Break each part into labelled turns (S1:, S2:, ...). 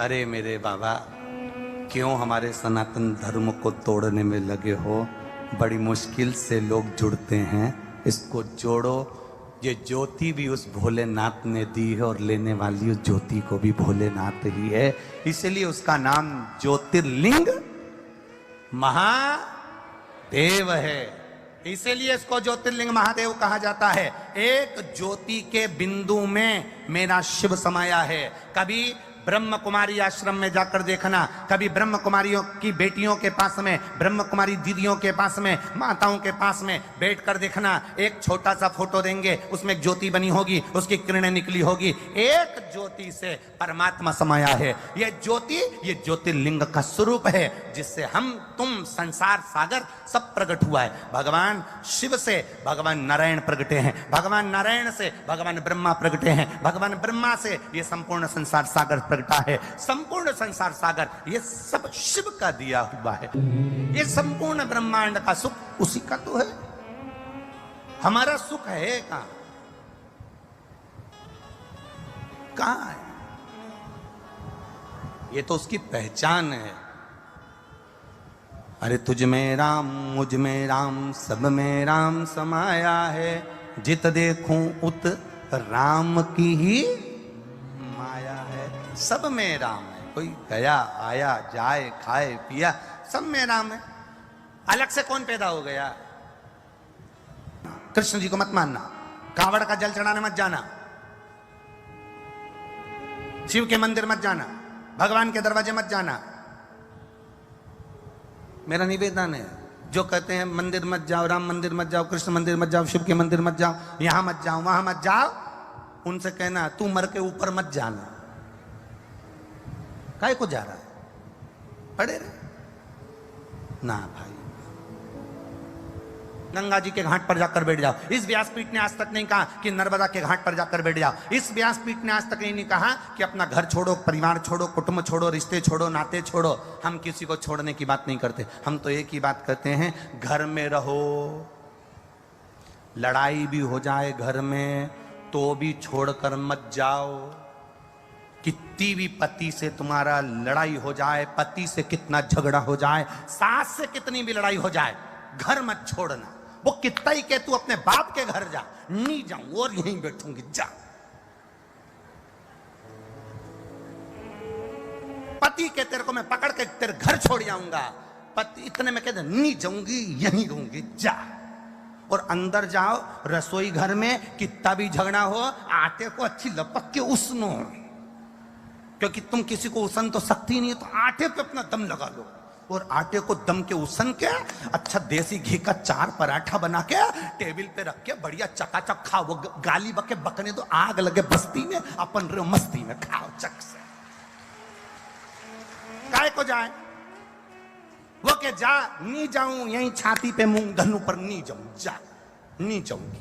S1: अरे मेरे बाबा, क्यों हमारे सनातन धर्म को तोड़ने में लगे हो? बड़ी मुश्किल से लोग जुड़ते हैं, इसको जोड़ो। ये ज्योति भी उस भोलेनाथ ने दी है और लेने वाली उस ज्योति को भी भोलेनाथ ही है, इसलिए उसका नाम ज्योतिर्लिंग महादेव है। इसीलिए इसको ज्योतिर्लिंग महादेव कहा जाता है। एक ज्योति के बिंदु में मेरा शिव समाया है। कभी ब्रह्म कुमारी आश्रम में जाकर देखना, कभी ब्रह्म कुमारियों की बेटियों के पास में, ब्रह्म कुमारी दीदियों के पास में, माताओं के पास में बैठकर देखना। एक छोटा सा फोटो देंगे, उसमें एक ज्योति बनी होगी, उसकी किरणें निकली होगी। एक ज्योति से परमात्मा समाया है। यह ज्योति, ये ज्योतिर्लिंग का स्वरूप है, जिससे हम तुम संसार सागर सब प्रकट हुआ है। भगवान शिव से भगवान नारायण प्रकटे हैं, भगवान नारायण से भगवान ब्रह्मा प्रकटे हैं, भगवान ब्रह्मा से ये संपूर्ण संसार सागर प्रकटा है। संपूर्ण संसार सागर ये सब शिव का दिया हुआ है। ये संपूर्ण ब्रह्मांड का सुख उसी का तो है। हमारा सुख है कहां? कहां है? ये तो उसकी पहचान है। अरे तुझ में राम, मुझ में राम, सब में राम समाया है। जित देखूं उत राम की ही माया है। सब में राम है। कोई गया आया जाए खाए पिया, सब में राम है। अलग से कौन पैदा हो गया? कृष्ण जी को मत मानना, कांवड़ का जल चढ़ाने मत जाना, शिव के मंदिर मत जाना, भगवान के दरवाजे मत जाना। मेरा निवेदन है, जो कहते हैं मंदिर मत जाओ, राम मंदिर मत जाओ, कृष्ण मंदिर मत जाओ, शिव के मंदिर मत जाओ, यहां मत जाओ, वहां मत जाओ, उनसे कहना तू मर के ऊपर मत जाना। काय को जा रहा है? पड़े रहे ना भाई। गंगा जी के घाट पर जाकर बैठ जाओ। इस व्यासपीठ ने आज तक नहीं कहा कि नर्मदा के घाट पर जाकर बैठ जाओ। इस व्यासपीठ ने आज तक नहीं कहा कि अपना घर छोड़ो, परिवार छोड़ो, कुटुंब छोड़ो, रिश्ते छोड़ो, नाते छोड़ो। हम किसी को छोड़ने की बात नहीं करते। हम तो एक ही बात करते हैं, घर में रहो। लड़ाई भी हो जाए घर में तो भी छोड़कर मत जाओ। कितनी भी पति से तुम्हारा लड़ाई हो जाए, पति से कितना झगड़ा हो जाए, सास से कितनी भी लड़ाई हो जाए, घर मत छोड़ना। वो कितना ही कह तू अपने बाप के घर जा, नहीं जाऊं और यहीं बैठूंगी, जा। पति के तेरे को मैं पकड़ के तेरे घर छोड़ जाऊंगा, पति इतने में कहते नहीं जाऊंगी, यहीं रहूंगी, जा। और अंदर जाओ, रसोई घर में कितना भी झगड़ा हो, आटे को अच्छी लपक के उसनो, क्योंकि तुम किसी को उसन तो सकती नहीं है, तो आटे पे अपना दम लगा लो। और आटे को दम के उसन के अच्छा देसी घी का 4 पराठा बना के टेबल पे रख के बढ़िया चकाचक खाओ। वो गाली बके बकने तो आग लगे बस्ती में, अपन रे मस्ती में खाओ चक से। काय को जाए? वो के जा, नहीं जाऊं, यहीं छाती पे मूंग धनु पर नहीं जाऊं, जा, नहीं जाऊंगी।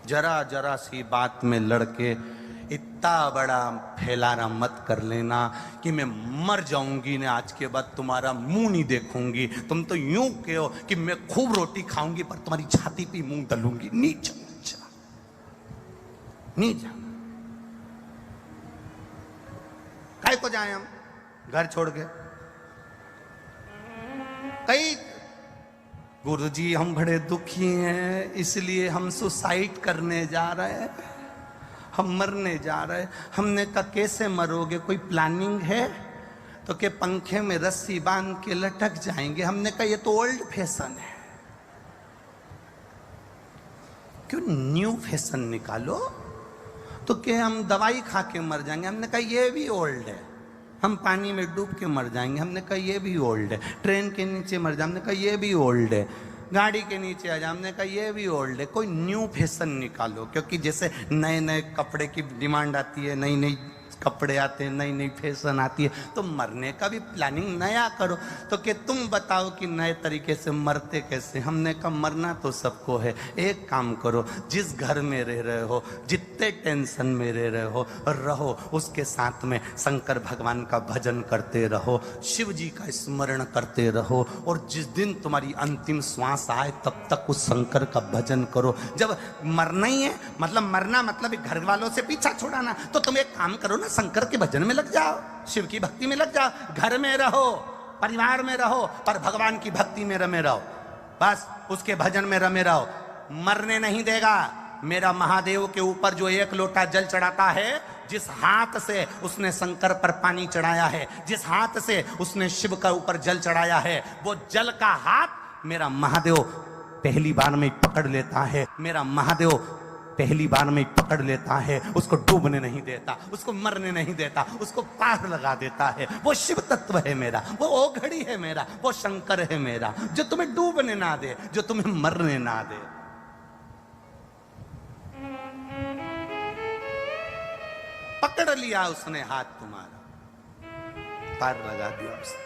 S1: जरा जरा सी बात में लड़के इतना बड़ा फैलाना मत कर लेना कि मैं मर जाऊंगी ना, आज के बाद तुम्हारा मुंह नहीं देखूंगी। तुम तो यूं कहो कि मैं खूब रोटी खाऊंगी पर तुम्हारी छाती पे मूंग दलूंगी। नहीं जाना, नहीं जाना। काय को जाए हम घर छोड़ के? कई गुरुजी हम बड़े दुखी हैं, इसलिए हम सुसाइड करने जा रहे हैं, हम मरने जा रहे हैं। हमने कहा कैसे मरोगे, कोई प्लानिंग है? तो के पंखे में रस्सी बांध के लटक जाएंगे। हमने कहा ये तो ओल्ड फैशन है, क्यों न्यू फैशन निकालो? तो के हम दवाई खा के मर जाएंगे। हमने कहा ये भी ओल्ड है। हम पानी में डूब के मर जाएंगे। हमने कहा ये भी ओल्ड है। ट्रेन के नीचे मर जाए, हमने कहा ये भी ओल्ड है। गाड़ी के नीचे आ जाए, हमने कहा ये भी ओल्ड है। कोई न्यू फैशन निकालो, क्योंकि जैसे नए नए कपड़े की डिमांड आती है, नई नई कपड़े आते हैं, नई नई फैशन आती है, तो मरने का भी प्लानिंग नया करो। तो कि तुम बताओ कि नए तरीके से मरते कैसे। हमने कहा मरना तो सबको है, एक काम करो, जिस घर में रह रहे हो, जितने टेंशन में रह रहे हो, रहो उसके साथ में शंकर भगवान का भजन करते रहो, शिव जी का स्मरण करते रहो, और जिस दिन तुम्हारी अंतिम श्वास आए तब तक उस शंकर का भजन करो। जब मरना ही है, मतलब मरना मतलब घर वालों से पीछा छुड़ाना, तो तुम एक काम करो ना, शंकर के भजन में लग जाओ, शिव की भक्ति में लग जाओ। घर में रहो, परिवार में रहो, पर भगवान की भक्ति में रमे रहो, बस उसके भजन में रमे रहो। मरने नहीं देगा। मेरा महादेव के ऊपर जो एक लोटा जल चढ़ाता है, जिस हाथ से उसने शंकर पर पानी चढ़ाया है, जिस हाथ से उसने शिव का ऊपर जल चढ़ाया है, वो जल का हाथ मेरा महादेव पहली बार में पकड़ लेता है। मेरा महादेव पहली बार में पकड़ लेता है, उसको डूबने नहीं देता, उसको मरने नहीं देता, उसको पार लगा देता है। वो शिव तत्व है मेरा, वो ओघड़ी है मेरा, वो शंकर है मेरा, जो तुम्हें डूबने ना दे, जो तुम्हें मरने ना दे। पकड़ लिया उसने हाथ तुम्हारा, पार लगा दिया उसने।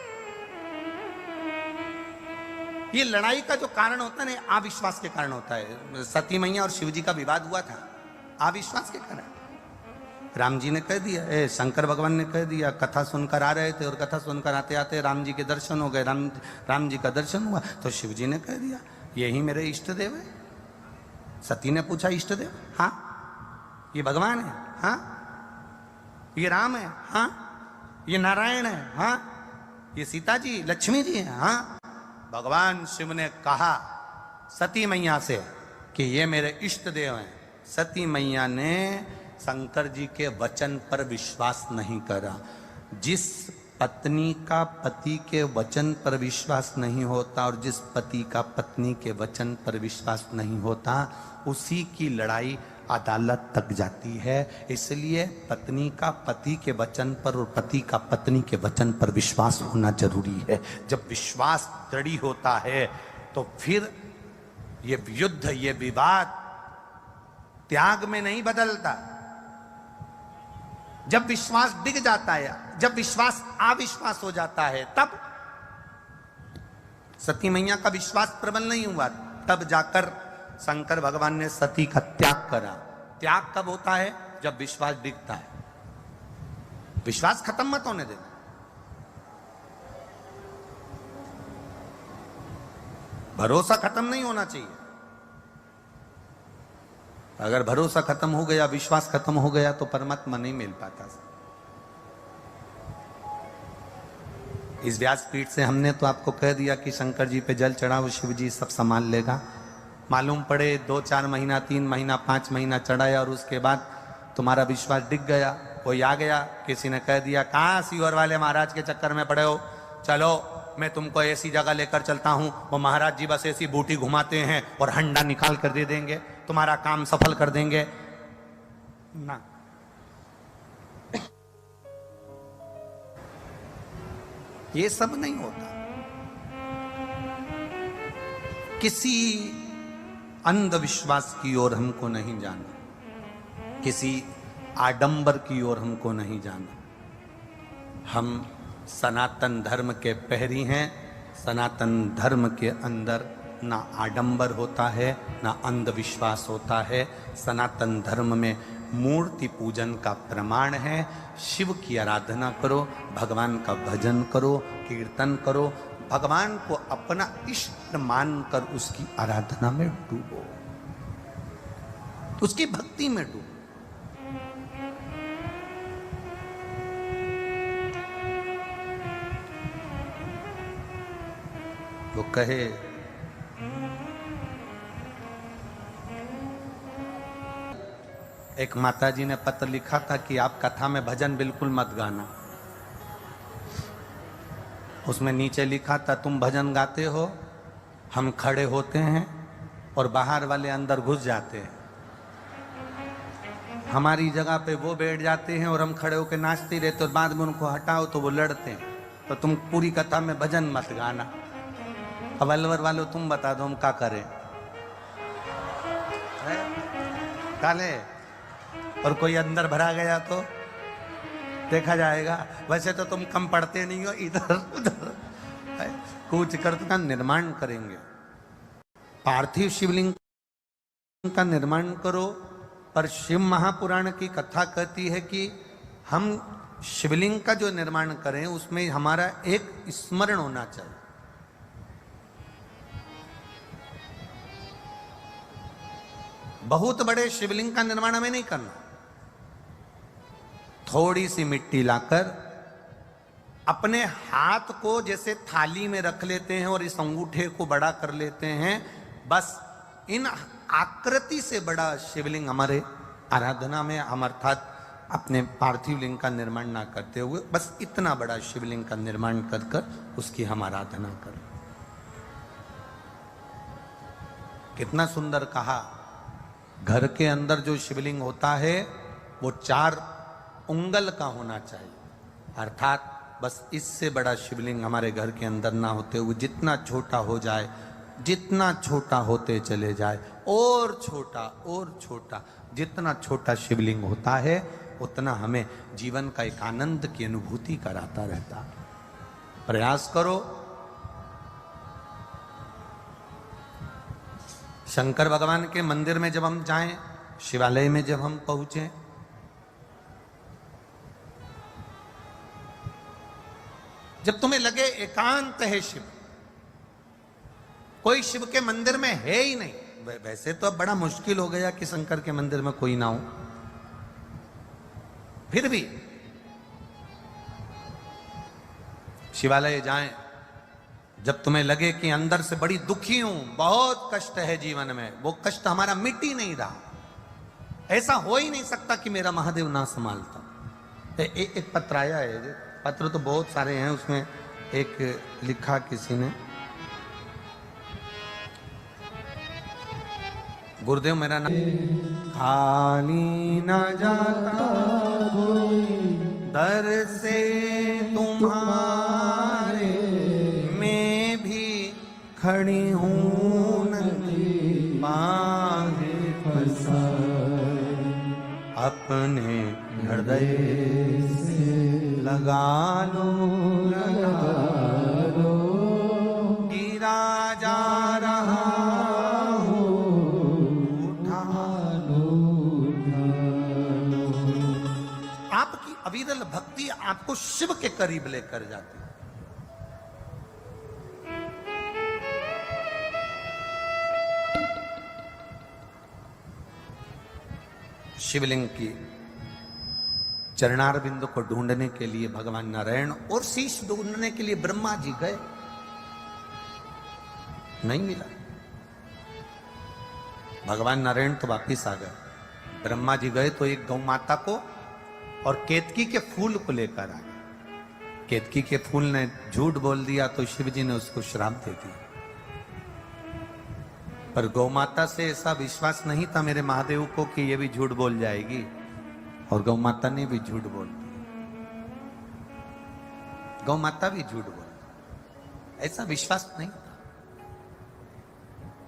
S1: ये लड़ाई का जो कारण होता है ना, अविश्वास के कारण होता है। सती मैया और शिवजी का विवाद हुआ था अविश्वास के कारण। राम जी ने कह दिया, शंकर भगवान ने कह दिया, कथा सुनकर आ रहे थे और कथा सुनकर आते आते राम जी के दर्शन हो गए, राम जी का दर्शन हुआ, तो शिव जी ने कह दिया यही मेरे इष्ट देव है। सती ने पूछा इष्ट देव? हाँ। ये भगवान है? हाँ। ये राम है? हाँ। ये नारायण है? हाँ। ये सीता जी लक्ष्मी जी है? हाँ। भगवान शिव ने कहा सती मैया से कि ये मेरे इष्ट देव हैं। सती मैया ने शंकर जी के वचन पर विश्वास नहीं करा। जिस पत्नी का पति के वचन पर विश्वास नहीं होता और जिस पति का पत्नी के वचन पर विश्वास नहीं होता, उसी की लड़ाई अदालत तक जाती है। इसलिए पत्नी का पति के वचन पर और पति का पत्नी के वचन पर विश्वास होना जरूरी है। जब विश्वास दृढ़ होता है तो फिर ये युद्ध, ये विवाद त्याग में नहीं बदलता। जब विश्वास डिग जाता है, जब विश्वास अविश्वास हो जाता है, तब सती मैया का विश्वास प्रबल नहीं हुआ, तब जाकर शंकर भगवान ने सती का त्याग करा। त्याग कब होता है? जब विश्वास डिगता है। विश्वास खत्म मत होने देना। भरोसा खत्म नहीं होना चाहिए। अगर भरोसा खत्म हो गया, विश्वास खत्म हो गया, तो परमात्मा नहीं मिल पाता। इस व्यासपीठ से हमने तो आपको कह दिया कि शंकर जी पे जल चढ़ाओ, शिव जी सब संभाल लेगा। मालूम पड़े 2-4 महीना, 3 महीना, 5 महीना चढ़ाया और उसके बाद तुम्हारा विश्वास डिग गया, कोई आ गया, किसी ने कह दिया कहाँ सीवर वाले महाराज के चक्कर में पड़े हो, चलो मैं तुमको ऐसी जगह लेकर चलता हूं, वो महाराज जी बस ऐसी बूटी घुमाते हैं और हंडा निकाल कर दे देंगे, तुम्हारा काम सफल कर देंगे ना। ये सब नहीं होता। किसी अंधविश्वास की ओर हमको नहीं जाना, किसी आडंबर की ओर हमको नहीं जाना। हम सनातन धर्म के पहरी हैं। सनातन धर्म के अंदर ना आडंबर होता है, ना अंधविश्वास होता है। सनातन धर्म में मूर्ति पूजन का प्रमाण है। शिव की आराधना करो, भगवान का भजन करो, कीर्तन करो, भगवान को अपना इष्ट मानकर उसकी आराधना में डूबो, उसकी भक्ति में डूबो। वो कहे एक माताजी ने पत्र लिखा था कि आप कथा में भजन बिल्कुल मत गाना। उसमें नीचे लिखा था तुम भजन गाते हो, हम खड़े होते हैं और बाहर वाले अंदर घुस जाते हैं। हमारी जगह पे वो बैठ जाते हैं और हम खड़े होकर नाचते रहते, और बाद में उनको हटाओ तो वो लड़ते हैं। तो तुम पूरी कथा में भजन मत गाना। अब अलवर वालों तुम बता दो हम क्या करें? काले और कोई अंदर भरा गया तो देखा जाएगा। वैसे तो तुम कम पढ़ते नहीं हो, इधर उधर कूच कर का निर्माण करेंगे। पार्थिव शिवलिंग का निर्माण करो। पर शिव महापुराण की कथा कहती है कि हम शिवलिंग का जो निर्माण करें उसमें हमारा एक स्मरण होना चाहिए। बहुत बड़े शिवलिंग का निर्माण हमें नहीं करना। थोड़ी सी मिट्टी लाकर अपने हाथ को जैसे थाली में रख लेते हैं और इस अंगूठे को बड़ा कर लेते हैं, बस इन आकृति से बड़ा शिवलिंग हमारे आराधना में हम अर्थात अपने पार्थिव लिंग का निर्माण ना करते हुए बस इतना बड़ा शिवलिंग का निर्माण कर कर उसकी हम आराधना करें। कितना सुंदर कहा। घर के अंदर जो शिवलिंग होता है वो 4 उंगल का होना चाहिए, अर्थात बस इससे बड़ा शिवलिंग हमारे घर के अंदर ना होते हुए जितना छोटा हो जाए, जितना छोटा होते चले जाए और छोटा, जितना छोटा शिवलिंग होता है उतना हमें जीवन का एक आनंद की अनुभूति कराता रहता। प्रयास करो। शंकर भगवान के मंदिर में जब हम जाएं, शिवालय में जब हम पहुंचे, जब तुम्हें लगे एकांत है शिव, कोई शिव के मंदिर में है ही नहीं, वैसे तो अब बड़ा मुश्किल हो गया कि शंकर के मंदिर में कोई ना हो, फिर भी शिवालय जाएं, जब तुम्हें लगे कि अंदर से बड़ी दुखी हूं, बहुत कष्ट है जीवन में, वो कष्ट हमारा मिट ही नहीं रहा, ऐसा हो ही नहीं सकता कि मेरा महादेव ना संभालता। एक पत्र आया है, पत्र तो बहुत सारे हैं, उसमें एक लिखा किसी ने, गुरुदेव मेरा नाम खाली न जाता दर से तुम्हारे, मैं भी खड़ी हूं नंगी बाहें फंसाए, अपने हृदय से लगा लो गिरा जा रहा अविरल भक्ति आपको शिव के करीब लेकर जाती है। शिवलिंग की चरणारविंद को ढूंढने के लिए भगवान नारायण और शीश ढूंढने के लिए ब्रह्मा जी गए, नहीं मिला। भगवान नारायण तो वापिस आ गए, ब्रह्मा जी गए तो एक गौ माता को और केतकी के फूल को लेकर आ गए। केतकी के फूल ने झूठ बोल दिया तो शिव जी ने उसको श्राप दे दिया, पर गौ माता से ऐसा विश्वास नहीं था मेरे महादेव को कि ये भी झूठ बोल जाएगी, और गौ माता ने भी झूठ बोल दिया, गौ माता भी झूठ बोल, ऐसा विश्वास नहीं था।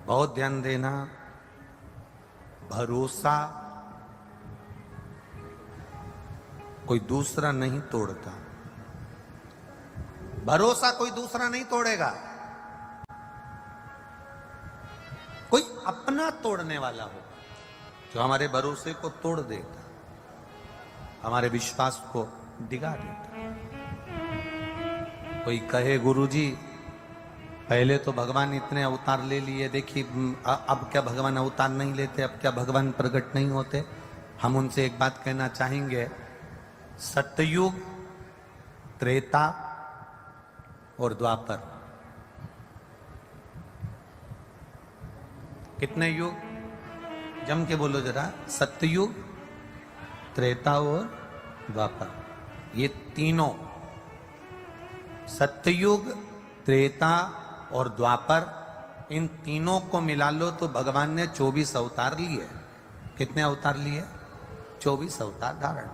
S1: बहुत ध्यान देना, भरोसा कोई दूसरा नहीं तोड़ता, भरोसा कोई दूसरा नहीं तोड़ेगा, कोई अपना तोड़ने वाला होगा जो हमारे भरोसे को तोड़ देता, हमारे विश्वास को डिगा देता। कोई कहे गुरुजी पहले तो भगवान इतने अवतार ले लिए, देखिए अब क्या भगवान अवतार नहीं लेते, अब क्या भगवान प्रकट नहीं होते। हम उनसे एक बात कहना चाहेंगे, सतयुग, त्रेता और द्वापर, कितने युग? जम के बोलो जरा, सतयुग, त्रेता और द्वापर, ये तीनों, सतयुग, त्रेता और द्वापर, इन तीनों को मिला लो तो भगवान ने 24 अवतार लिए। कितने अवतार लिए? 24 अवतार धारण।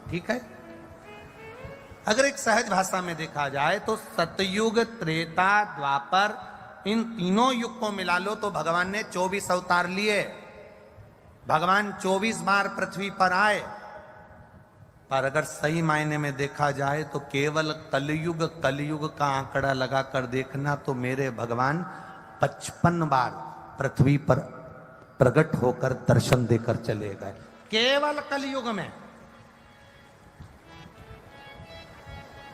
S1: ठीक है। अगर एक सहज भाषा में देखा जाए तो सतयुग, त्रेता, द्वापर, इन तीनों युग को मिला लो तो भगवान ने 24 अवतार लिए। भगवान 24 बार पृथ्वी पर आए, पर अगर सही मायने में देखा जाए तो केवल कलयुग का आंकड़ा लगाकर देखना तो मेरे भगवान 55 बार पृथ्वी पर प्रकट होकर दर्शन देकर चले गए, केवल कलयुग में।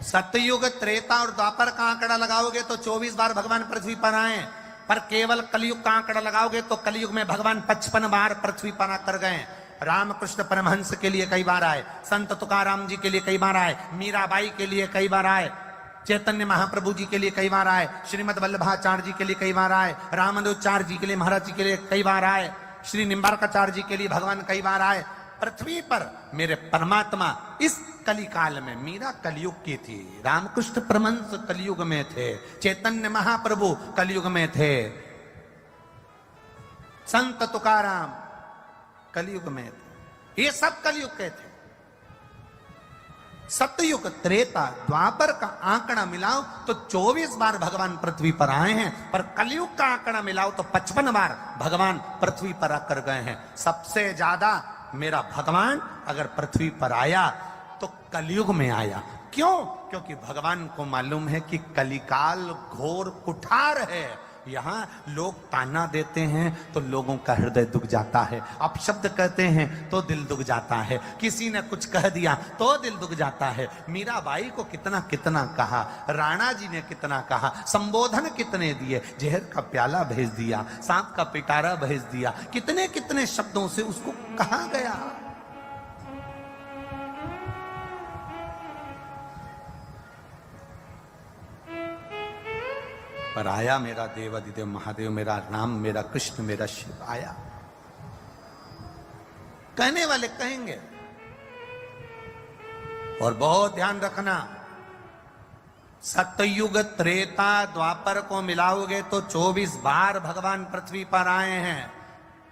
S1: सतयुग, त्रेता और द्वापर का आंकड़ा लगाओगे तो 24 बार भगवान पृथ्वी पर आए, पर केवल कलयुग का आंकड़ा लगाओगे तो कलयुग में भगवान 55 बार पृथ्वी पर आकर गए। रामकृष्ण परमहंस के लिए कई बार आए, संत तुकाराम जी के लिए कई बार आए, मीराबाई के लिए कई बार आए, चैतन्य महाप्रभु जी के लिए कई बार आए, श्रीमद वल्लभाचार्य जी के लिए कई बार आए, रामानुजाचार्य जी के लिए महाराज जी के लिए कई बार आए, श्री निम्बार्काचार्य जी के लिए भगवान कई बार आए। पृथ्वी पर मेरे परमात्मा इस कली काल में, मीरा कलयुग की थी, रामकृष्ण परमहंस कलयुग में थे, चैतन्य महाप्रभु कलयुग में थे, संत तुकाराम कलयुग में थे, ये सब कलयुग के थे। सतयुग, त्रेता, द्वापर का आंकड़ा मिलाओ तो 24 बार भगवान पृथ्वी पर आए हैं, पर कलयुग का आंकड़ा मिलाओ तो 55 बार भगवान पृथ्वी पर आकर गए हैं। सबसे ज्यादा मेरा भगवान अगर पृथ्वी पर आया तो कलयुग में आया। क्यों? क्योंकि भगवान को मालूम है कि कलिकाल घोर कुठार है, यहां लोग ताना देते हैं तो लोगों का हृदय दुख जाता है, अपशब्द कहते हैं तो दिल दुख जाता है, किसी ने कुछ कह दिया तो दिल दुख जाता है। मीराबाई को कितना कितना कहा, राणा जी ने कितना कहा, संबोधन कितने दिए, जहर का प्याला भेज दिया, सांप का पिटारा भेज दिया, कितने कितने शब्दों से उसको कहा गया। पर आया मेरा देवाधिदेव महादेव, मेरा राम, मेरा कृष्ण, मेरा शिव आया। कहने वाले कहेंगे, और बहुत ध्यान रखना, सतयुग, त्रेता, द्वापर को मिलाओगे तो 24 बार भगवान पृथ्वी पर आए हैं।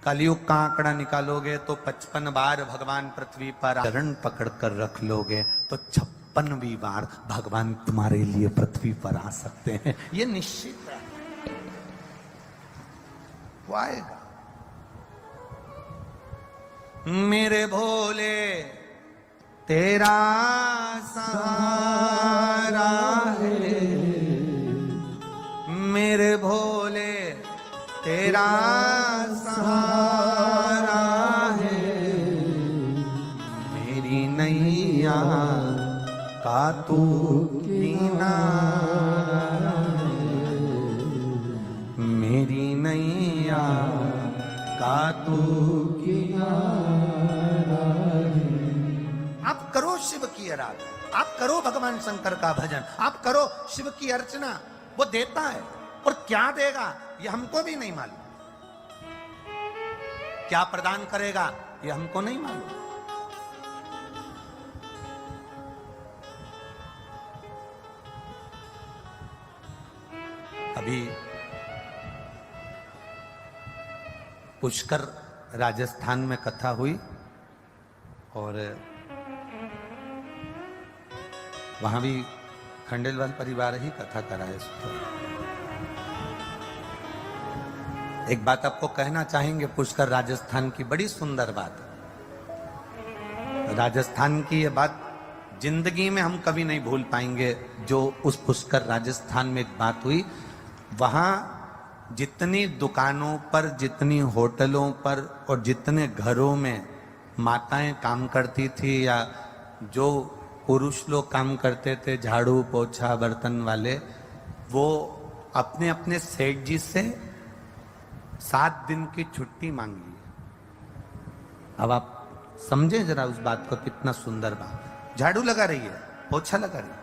S1: कलयुग का आंकड़ा निकालोगे तो 55 बार भगवान पृथ्वी पर, चरण पकड़कर रख लोगे तो 56वीं बार भगवान तुम्हारे लिए पृथ्वी पर आ सकते हैं। ये निश्चित है, वो आएगा। मेरे भोले तेरा सहारा है, मेरे भोले तेरा सहारा है, मेरी नैया का तू किनारा है, मेरी नैया का तू किनारा है। आप करो शिव की आराधना, आप करो भगवान शंकर का भजन, आप करो शिव की अर्चना, वो देता है। और क्या देगा ये हमको भी नहीं मालूम, क्या प्रदान करेगा ये हमको नहीं मालूम। अभी पुष्कर राजस्थान में कथा हुई और वहां भी खंडेलवाल परिवार ही कथा कराए। एक बात आपको कहना चाहेंगे, पुष्कर राजस्थान की बड़ी सुंदर बात, राजस्थान की ये बात जिंदगी में हम कभी नहीं भूल पाएंगे। जो उस पुष्कर राजस्थान में एक बात हुई, वहां जितनी दुकानों पर, जितनी होटलों पर और जितने घरों में माताएं काम करती थी या जो पुरुष लोग काम करते थे, झाड़ू पोछा बर्तन वाले, वो अपने अपने सेठ जी से 7 दिन की छुट्टी मांगी। अब आप समझे जरा उस बात को, कितना सुंदर बात। झाड़ू लगा रही है, पोछा लगा रही है।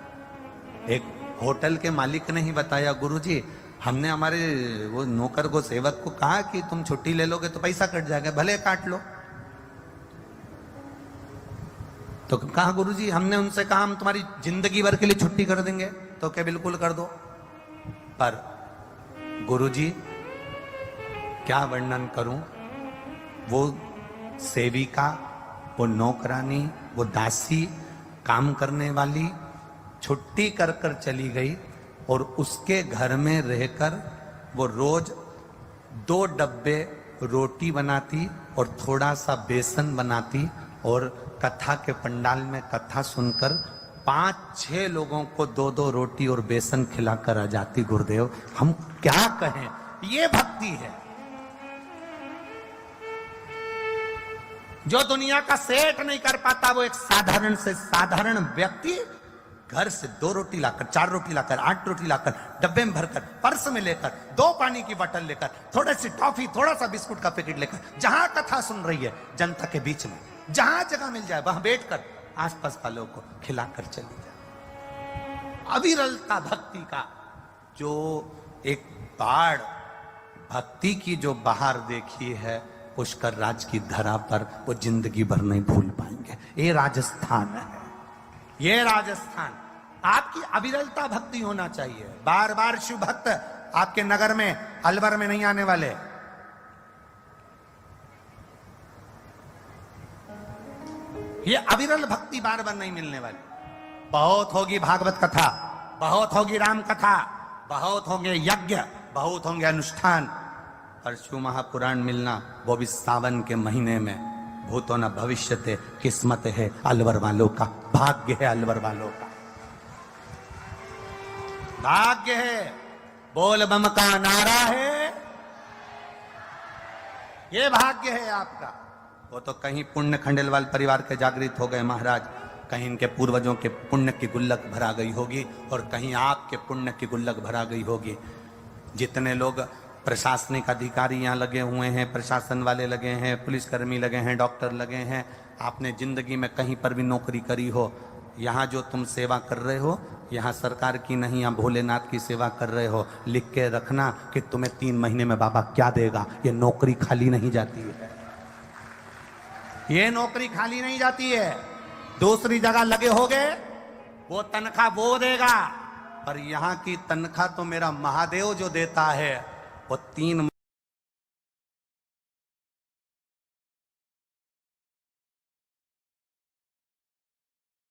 S1: एक होटल के मालिक ने ही बताया, गुरुजी हमने हमारे वो नौकर को, सेवक को कहा कि तुम छुट्टी ले लोगे तो पैसा कट जाएगा, भले काट लो। तो कहा गुरुजी हमने उनसे कहा हम तुम्हारी जिंदगी भर के लिए छुट्टी कर देंगे, तो क्या बिल्कुल कर दो। पर गुरुजी क्या वर्णन करूं, वो सेविका, वो नौकरानी, वो दासी, काम करने वाली छुट्टी कर कर चली गई और उसके घर में रहकर वो रोज 2 डब्बे रोटी बनाती और थोड़ा सा बेसन बनाती और कथा के पंडाल में कथा सुनकर 5-6 लोगों को 2-2 रोटी और बेसन खिलाकर आ जाती। गुरुदेव हम क्या कहें, ये भक्ति है। जो दुनिया का सेठ नहीं कर पाता, वो एक साधारण से साधारण व्यक्ति घर से 2 रोटी लाकर, 4 रोटी लाकर, 8 रोटी लाकर, डब्बे में भरकर, पर्स में लेकर, 2 पानी की बोतल लेकर, थोड़ी सी टॉफी, थोड़ा सा बिस्कुट का पैकेट लेकर, जहां कथा सुन रही है जनता के बीच में, जहां जगह मिल जाए वहां बैठकर आसपास वालों को खिलाकर चली जाए। अविरलता भक्ति का जो एक बाढ़ भक्ति की जो बाहर देखी है पुष्कर राज की धरा पर, वो जिंदगी भर नहीं भूल पाएंगे। ये राजस्थान है, ये राजस्थान। आपकी अविरलता भक्ति होना चाहिए। बार बार शिव भक्त आपके नगर में, अलवर में नहीं आने वाले। ये अविरल भक्ति बार बार नहीं मिलने वाली। बहुत होगी भागवत कथा, बहुत होगी राम कथा, बहुत होंगे यज्ञ, बहुत होंगे अनुष्ठान, और शिव महापुराण मिलना वो भी सावन के महीने में। भूतो न भविष्य थे, किस्मत है अलवर वालों का, भाग्य है अलवर वालों का, भाग्य है। बोल बम का नारा है, ये भाग्य है आपका। वो तो कहीं पुण्य खंडेलवाल परिवार के जागृत हो गए महाराज, कहीं इनके पूर्वजों के पुण्य की गुल्लक भरा गई होगी, और कहीं आपके पुण्य की गुल्लक भरा गई होगी। जितने लोग प्रशासनिक अधिकारी यहाँ लगे हुए हैं, प्रशासन वाले लगे हैं, पुलिसकर्मी लगे हैं, डॉक्टर लगे हैं, आपने जिंदगी में कहीं पर भी नौकरी करी हो, यहाँ जो तुम सेवा कर रहे हो, यहाँ सरकार की नहीं, यहाँ भोलेनाथ की सेवा कर रहे हो, लिख के रखना कि तुम्हें 3 महीने में बाबा क्या देगा। ये नौकरी खाली नहीं जाती है, ये नौकरी खाली नहीं जाती है। दूसरी जगह लगे होगे, वो तनख्वाह वो देगा, पर यहाँ की तनख्वाह तो मेरा महादेव जो देता है, वो 3